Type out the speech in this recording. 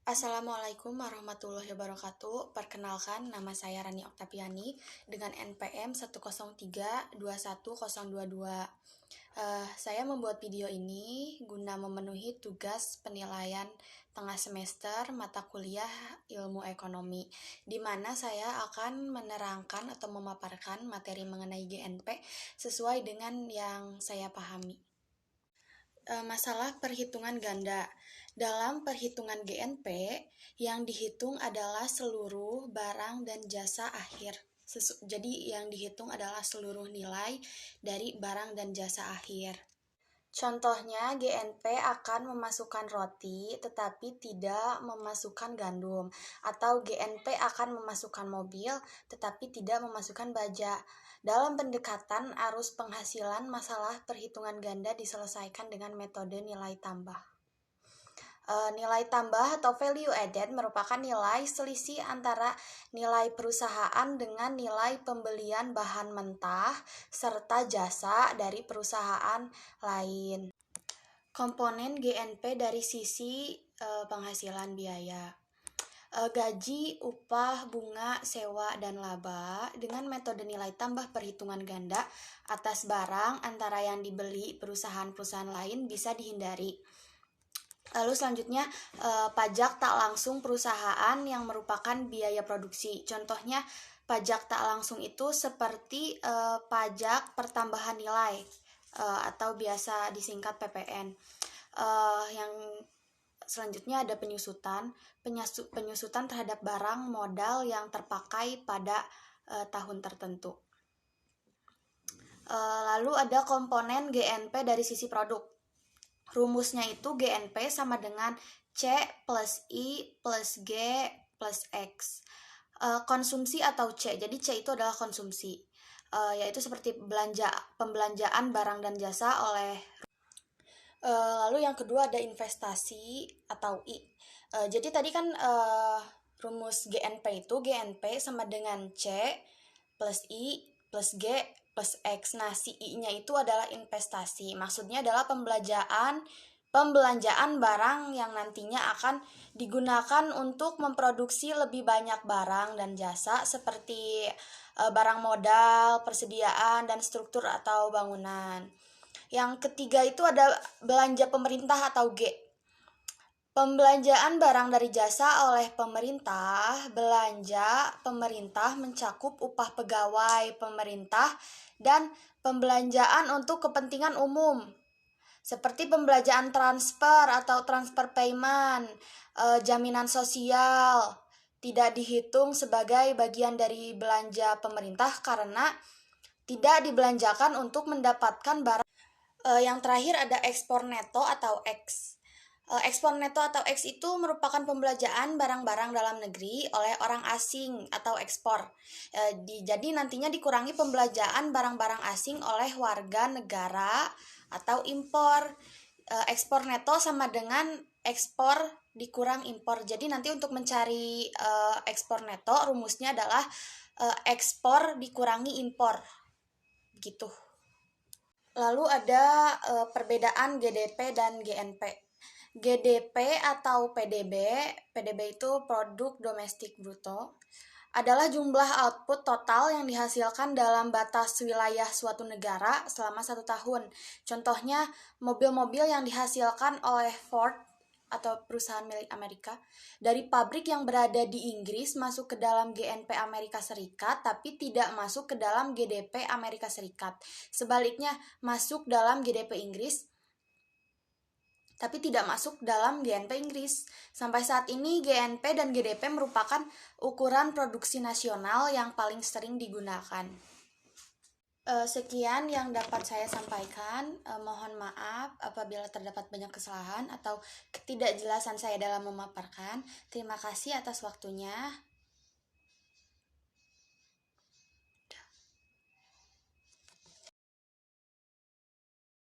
Assalamualaikum warahmatullahi wabarakatuh. Perkenalkan, nama saya Rani Oktaviani dengan NPM 103210022. Saya membuat video ini guna memenuhi tugas penilaian tengah semester mata kuliah Ilmu Ekonomi, di mana saya akan menerangkan atau memaparkan materi mengenai GNP sesuai dengan yang saya pahami. Masalah perhitungan ganda. Dalam perhitungan GNP, yang dihitung adalah seluruh barang dan jasa akhir. Jadi yang dihitung adalah seluruh nilai dari barang dan jasa akhir. Contohnya, GNP akan memasukkan roti tetapi tidak memasukkan gandum, atau GNP akan memasukkan mobil tetapi tidak memasukkan baja. Dalam pendekatan arus penghasilan, masalah perhitungan ganda diselesaikan dengan metode nilai tambah. Nilai tambah atau value added merupakan nilai selisih antara nilai perusahaan dengan nilai pembelian bahan mentah serta jasa dari perusahaan lain. Komponen GNP dari sisi penghasilan biaya. Gaji, upah, bunga, sewa, dan laba dengan metode nilai tambah perhitungan ganda atas barang antara yang dibeli perusahaan-perusahaan lain bisa dihindari. Lalu selanjutnya, pajak tak langsung perusahaan yang merupakan biaya produksi. Contohnya, pajak tak langsung itu seperti pajak pertambahan nilai atau biasa disingkat PPN. Yang selanjutnya ada penyusutan terhadap barang modal yang terpakai pada tahun tertentu. Lalu ada komponen GNP dari sisi produk. Rumusnya itu GNP sama dengan C plus I plus G plus X. Konsumsi atau C, jadi C itu adalah konsumsi, yaitu seperti pembelanjaan barang dan jasa oleh. Lalu yang kedua ada investasi atau I. Jadi tadi kan rumus GNP itu GNP sama dengan C plus I plus G plus X. Nah, si I-nya itu adalah investasi. Maksudnya adalah pembelanjaan barang yang nantinya akan digunakan untuk memproduksi lebih banyak barang dan jasa seperti barang modal, persediaan, dan struktur atau bangunan. Yang ketiga itu ada belanja pemerintah atau G. Pembelanjaan barang dari jasa oleh pemerintah. Belanja pemerintah mencakup upah pegawai pemerintah dan pembelanjaan untuk kepentingan umum, seperti pembelanjaan transfer atau transfer payment, jaminan sosial, tidak dihitung sebagai bagian dari belanja pemerintah karena tidak dibelanjakan untuk mendapatkan barang. Yang terakhir ada ekspor neto atau X. Ekspor neto atau X itu merupakan pembelanjaan barang-barang dalam negeri oleh orang asing atau ekspor. Jadi nantinya dikurangi pembelanjaan barang-barang asing oleh warga negara atau impor. Ekspor neto sama dengan ekspor dikurang impor. Jadi nanti untuk mencari ekspor neto rumusnya adalah ekspor dikurangi impor. Gitu. Lalu ada perbedaan GDP dan GNP. GDP atau PDB itu produk domestik bruto, adalah jumlah output total yang dihasilkan dalam batas wilayah suatu negara selama 1 tahun. Contohnya, mobil-mobil yang dihasilkan oleh Ford atau perusahaan milik Amerika dari pabrik yang berada di Inggris masuk ke dalam GNP Amerika Serikat tapi tidak masuk ke dalam GDP Amerika Serikat. Sebaliknya, masuk dalam GDP Inggris tapi tidak masuk dalam GNP Inggris. Sampai saat ini GNP dan GDP merupakan ukuran produksi nasional yang paling sering digunakan. Sekian yang dapat saya sampaikan. Mohon maaf apabila terdapat banyak kesalahan atau ketidakjelasan saya dalam memaparkan. Terima kasih atas waktunya.